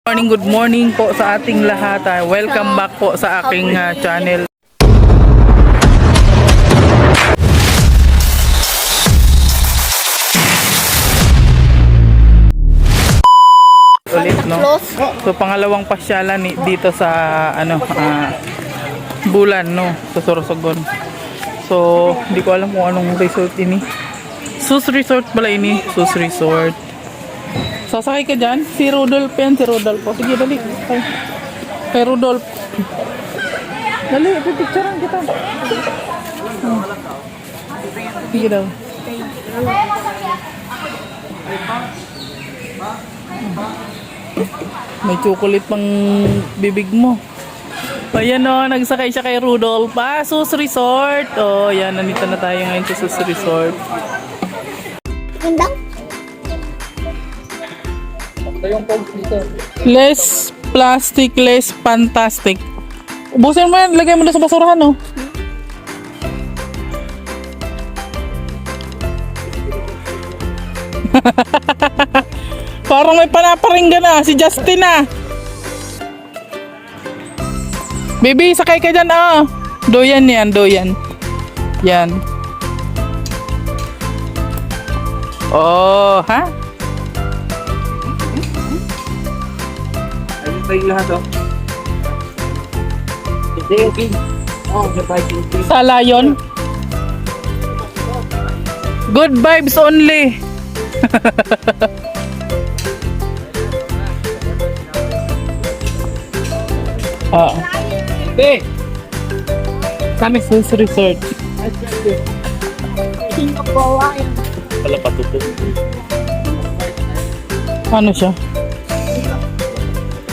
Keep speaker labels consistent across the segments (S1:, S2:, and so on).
S1: Good morning po sa ating lahat. Welcome back po sa aking channel. Ulit, no? So pangalawang pasyalan dito sa Bulan, no, sa Sorsogon. So hindi ko alam kung anong resort ini. Sus Resort pala ini, Sus Resort. Sasakay ka dyan? Si Rudolph yan, si Rodolfo. Sige, dali. Kay Rudolph. Dali, pipicturean kita. Sige daw. May chocolate pang bibig mo. Ayan o, nagsakay siya kay Rudolph. Sus Resort. O, yan, nandito na tayo ngayon sa Sus Resort. Less plastic, less fantastic. Ubusin mo yan, lagay mo na sa basurahan, no? Parang may panaparinggan na, si Justin na. Baby, sakay ka dyan, ah. Doyan yan, doyan. Yan. Oh, ha?
S2: Yung lahat
S1: Sa Lion. Good vibes only. Ah.
S2: Hey!
S1: Kami Sus Resort.
S2: Pala patuto.
S1: Ano siya?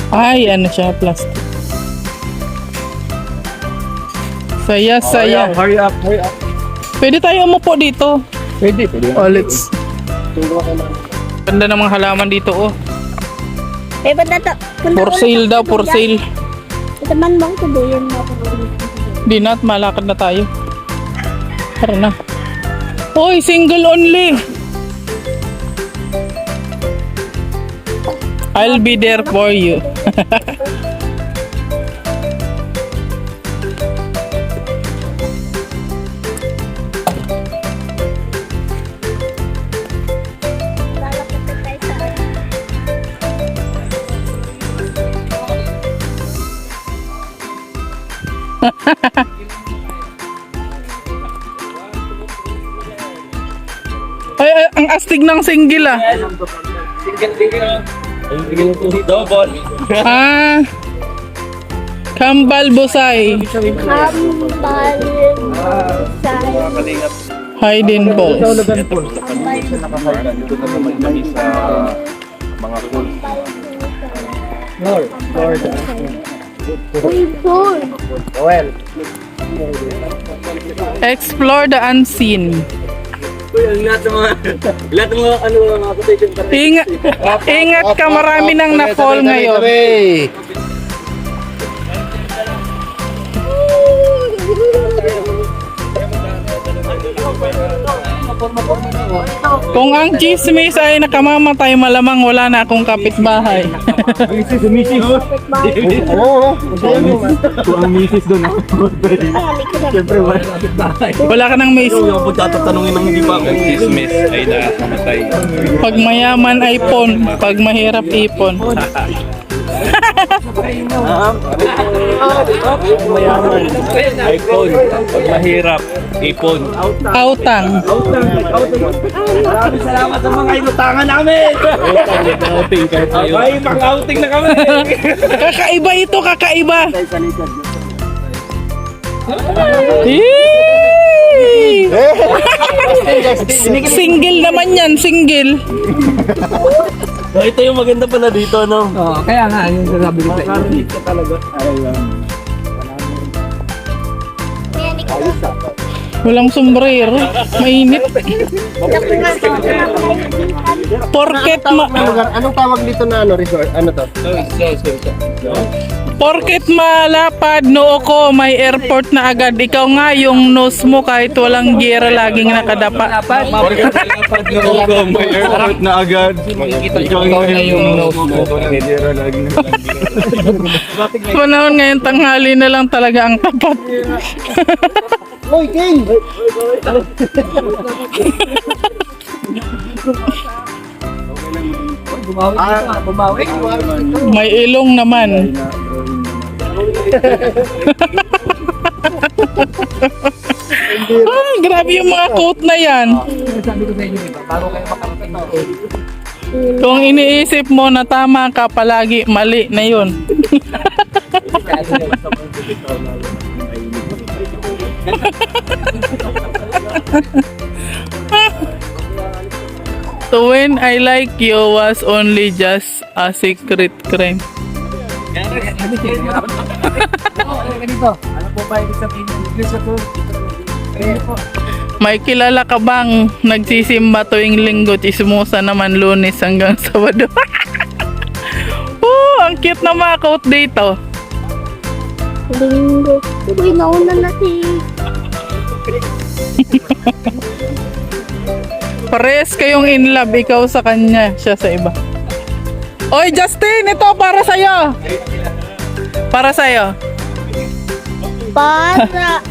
S1: Ay, ano siya, plastic. Saya.
S2: Hurry up.
S1: Pwede tayo umupo dito.
S2: Pwede.
S1: Oh, let's. Ganda ng mga halaman dito, oh.
S3: Eh, punta to.
S1: For sale daw, for sale.
S3: Ito man bang tuloyin mo.
S1: Di na, at malakad na tayo. Tara na. Hoy, single only. I'll be there for you. Ay, ang astig ng single, ah.
S2: Single. Double.
S1: Ah, Kambal Busay. Hidden balls. Explore the unseen.
S2: Lahat ng mga mga quotation para
S1: Ingat ka, marami nang na-fall ngayon. Kung ang chismis ay nakamamatay, malamang wala na akong kapitbahay.
S2: Misis. Oo. Kung ang misis doon. Siyempre wala kapit bahay.
S1: Wala ka ng miss.
S2: Yung pagkatatanungin ng hindi pa ako. Chismis ay nakamatay.
S1: Pag mayaman ay pon, pag mahirap ipon.
S2: Mayaman. iPhone. Pag mahirap, ipon.
S1: Autang.
S2: Maraming salamat sa mga inutangan namin. Outing kahit tayo. Ay, pang-outing na kami.
S1: Kakaiba ito, kakaiba. Single naman yan, single.
S2: Ito yung maganda pala dito, no?
S4: Oo, kaya nga, yung sasabi ko sa iyo.
S2: Makakarnit ka talaga.
S1: Walang sombrero. Mainit. Porket
S4: Anong tawag dito na resort? Ano to?
S1: Porket malapad noo ko, may airport na agad. Ikaw nga yung nose mo kahit walang giyera laging nakadapa.
S2: May airport na agad. Ikaw na yung nose mo.
S1: Panahon ngayon tanghali na lang talaga ang tapat.
S2: Hoy, King! Bumawi.
S1: May ilong naman. Grabe yung mga quote na yan.
S4: Sabi ko sa inyo, diba? Bago kayo makarating ako.
S1: Kung iniisip mo na tama ka palagi, mali na yun. So when I like you was only just a secret crime.
S4: Ganito. Alam po ba ibig sabihin ng English ako?
S1: May kilala ka bang nagsisimba tuwing linggo, chismosa naman Lunes hanggang Sabado? Ang cute na mga quote dito.
S3: Linggo. Uy, nauna na si...
S1: Pares kayong in love, ikaw sa kanya, siya sa iba. Oy Justin, ito para sa'yo. Para sa'yo.
S3: Para...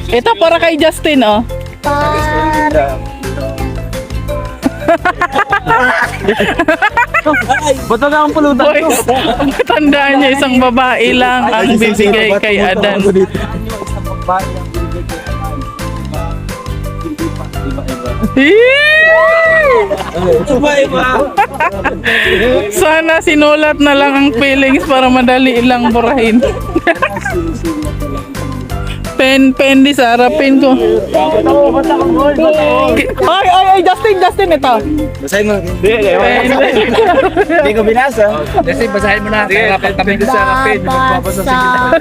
S1: Ito para kay Justin, oh.
S3: Para...
S2: Ba't na ang pulutan
S1: Boys, tandaan niyo, isang babae lang ang bibigay kay Adan. Sana sinulat na lang ang feelings para madali ilang burahin. Pen di sa harapin ko. Ay, Justin, ito.
S2: Basahin mo. Hindi ko binasa.
S4: Kasi basahin mo na. Kaya kapag kami doon sa harapin, magbabasa sa gitna.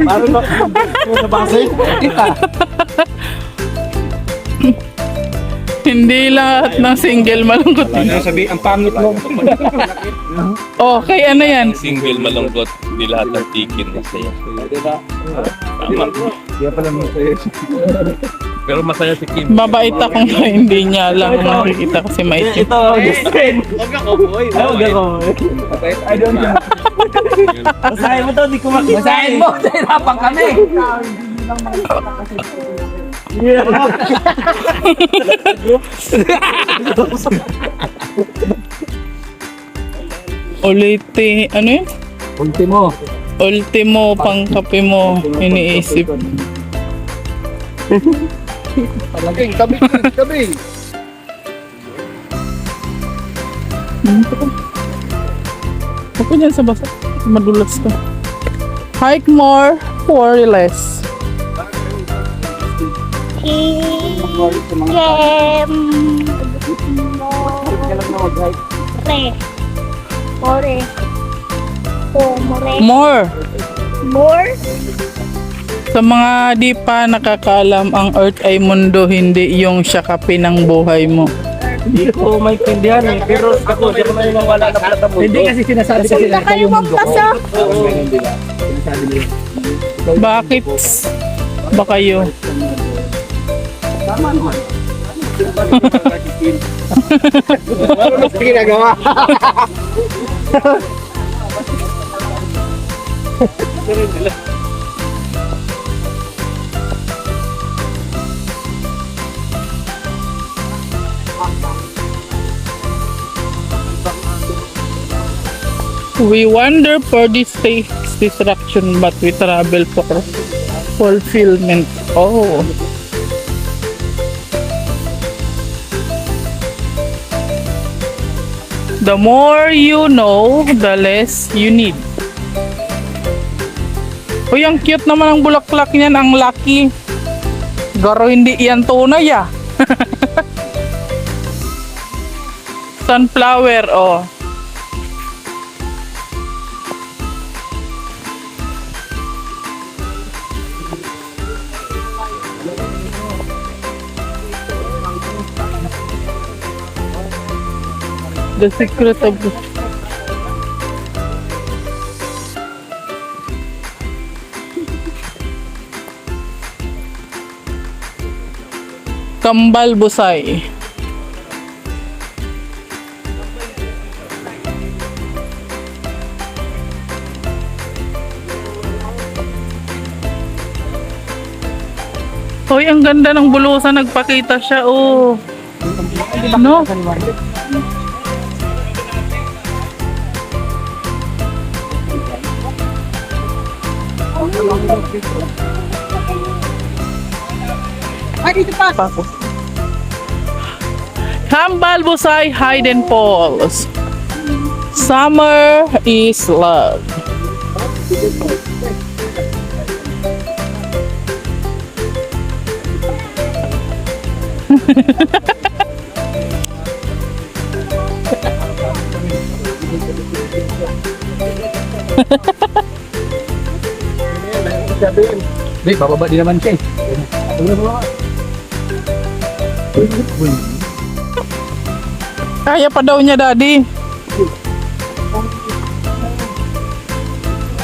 S2: Paano ba? Nabasa yun?
S1: Hindi lahat ng single malungkot.
S2: Ano sabi? Ang pangit mo.
S1: Oh, kay ano yan?
S5: Single malungkot, di lahat ng tikin masaya.
S2: Diba?
S5: Tama.
S2: Kaya pala mo sa'yo.
S5: Pero masaya si Kim.
S1: Mabait akong hindi niya lang makikita kasi maitim.
S2: Ito, Justin. Huwag ako, boy. Huwag ako. I don't know. Basahin mo to, di ko makita.
S4: Basahin mo. Hirapan kami.
S1: Uliti, ano yun?
S4: Ultimo.
S1: Ultimo pangkape mo, iniisip.
S4: Palaging tabi.
S1: Ako dyan sa basa, madulas ka. Hike more for less.
S3: More.
S1: More.
S3: More?
S1: Sa mga di pa nakakaalam, ang Earth ay mundo, hindi yung syakapin ng buhay mo.
S2: Hindi ko maintindihan eh. Pero ako, di ko maniwala na pala mo.
S4: Hindi kasi sinasabi kasi
S3: Punta kayo magbasa.
S1: Bakit ba kayo?
S2: Ano ginagawa?
S1: We wander for this distraction, but we travel for fulfillment. Oh. The more you know, the less you need. Uy, ang cute naman ang bulaklak niyan, ang lucky. Garo hindi yan tunay ah. Sunflower, oh. The secret of Kambal Busay. Hoy, ang ganda ng bulusan. Nagpakita siya, oh. No? Tapos. Kambal Busay Hidden Falls. Summer is love.
S4: Di, bababa din naman siya eh.
S1: Kaya pa daw niya, Daddy.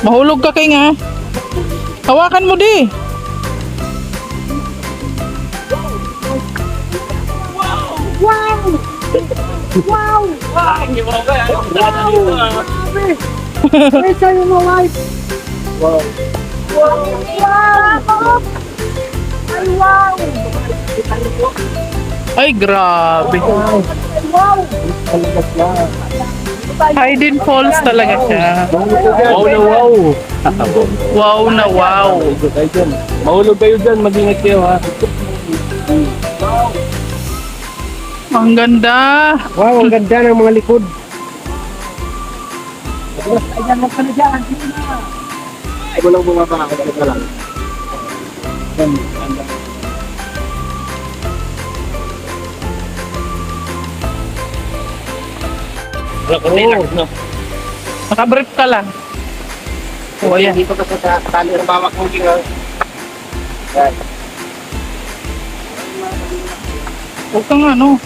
S1: Mahulog ka, King, ha? Hawakan mo, di.
S3: Wow! Wow! Where's your wife? Wow! Wow! Ay, wow!
S1: Ay, grabe.
S3: Wow!
S1: Hidden Falls talaga siya.
S5: Wow na wow.
S1: Wow na wow.
S5: Mahulog kayo dyan, mag-ingat kayo ha.
S1: Ang ganda.
S2: Wow, ang ganda ng mga likod. Ay, walang bumaba ako. Balik ka lang.
S5: Wala ko relax, no?
S1: Nakabrief ka lang. O, ayan.
S2: Dito ka sa tali ng bawak mo, King. Yan.
S1: Huwag kang ano.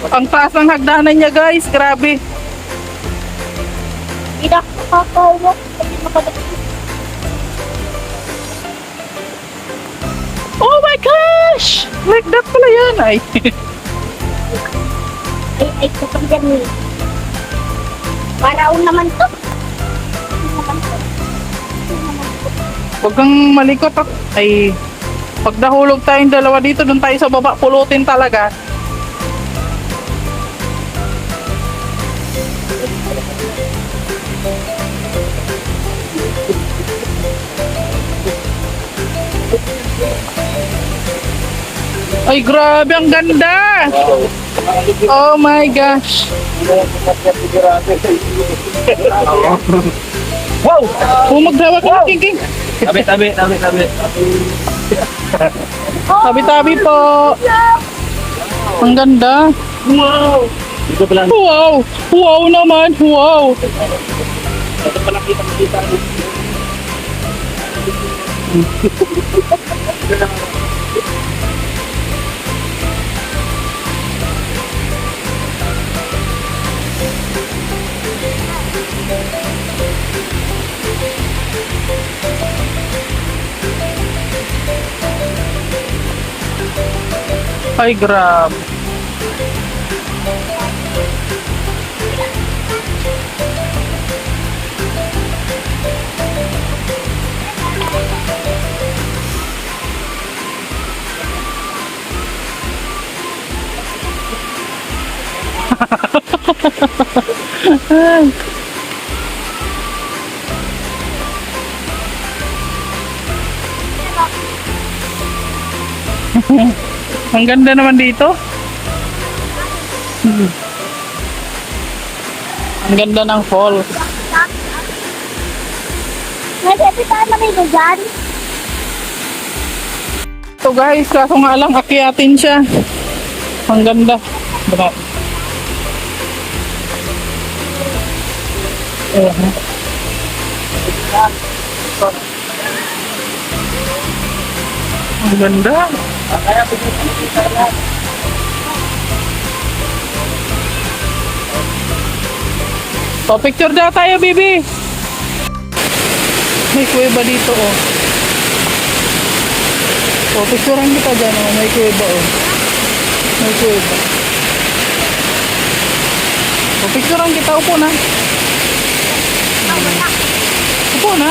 S1: Ang taas ng hagdanan niya, guys. Grabe.
S3: Hindi na kakauwak. Hindi makadagdag.
S1: Oh my gosh! Like that pala yan. Ay.
S3: Ay, kapag dyan eh. Paraon naman to.
S1: Huwag kang malikot. Ay. Pag nahulog tayong dalawa dito, doon tayo sa baba. Pulutin talaga. Ay, grabe, ang ganda! Oh my gosh!
S2: Wow!
S1: Oh, maghawak ka, King.
S5: Tabi.
S1: Tabi-tabi po! Ang ganda!
S5: Wow! Dito pala.
S1: Wow! Wow naman! Wow!
S5: Ito pala kita.
S1: Ay, grabe! Ang ganda naman dito. Ang ganda ng falls.
S3: Nagsabi tayo na may lugar.
S1: So guys, kaso nga lang akyatin siya. Ang ganda. Diba? Ang ganda. O, picture daw tayo, baby. May kuweba dito, oh. O, picturean kita dyan. Oh. May kuweba, oh. May kuweba. O, picturean kita. Upo na. Upo na.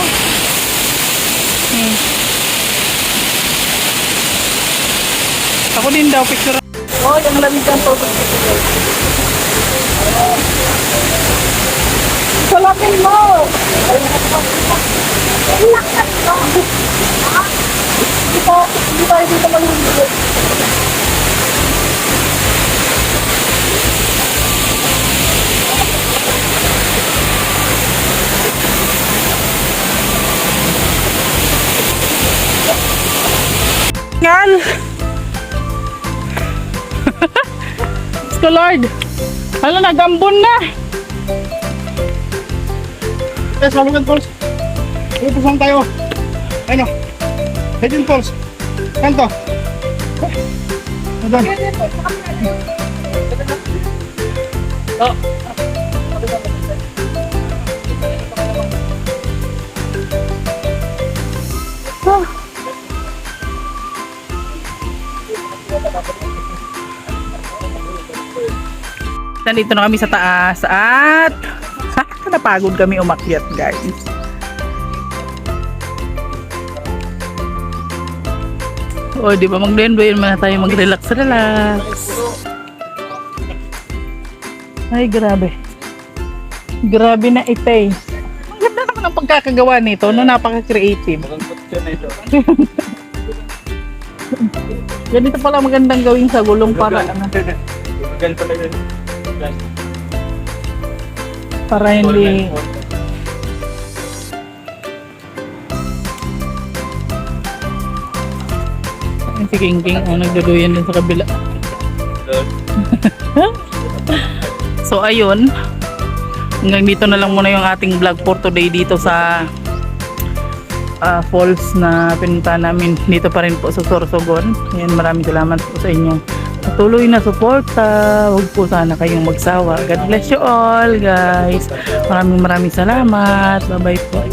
S1: Ako din daw, picturean. Oh, yung lamig ang photo.
S3: Sulapin mo! Lakas mo! Hindi tayo dito malulunod.
S1: Ngal! Gusto Lord! Ano na, gambon na!
S2: Yes, Malugan Falls. Dito saan tayo? Ano? Hidden Falls. Kanto. Doon.
S1: Nandito na kami sa taas at napagod kami umakyat, guys. O, di ba mag-blend-blend muna tayo mag-relax-relax. Ay, grabe. Grabe na ite. Ang ganda naman ang pagkakagawa nito, no? Napaka-creative. Ganito pala magandang gawin sa gulong para ano. Para hindi si King King nagduduyan din sa kabila. So ayun, hanggang dito na lang muna yung ating vlog for today dito sa falls na pinunta namin. Dito pa rin po sa Sorsogon. Ayan, maraming salamat po sa inyong patuloy na suporta. Huwag po sana kayong magsawa. God bless you all, guys. Maraming salamat. Bye bye po.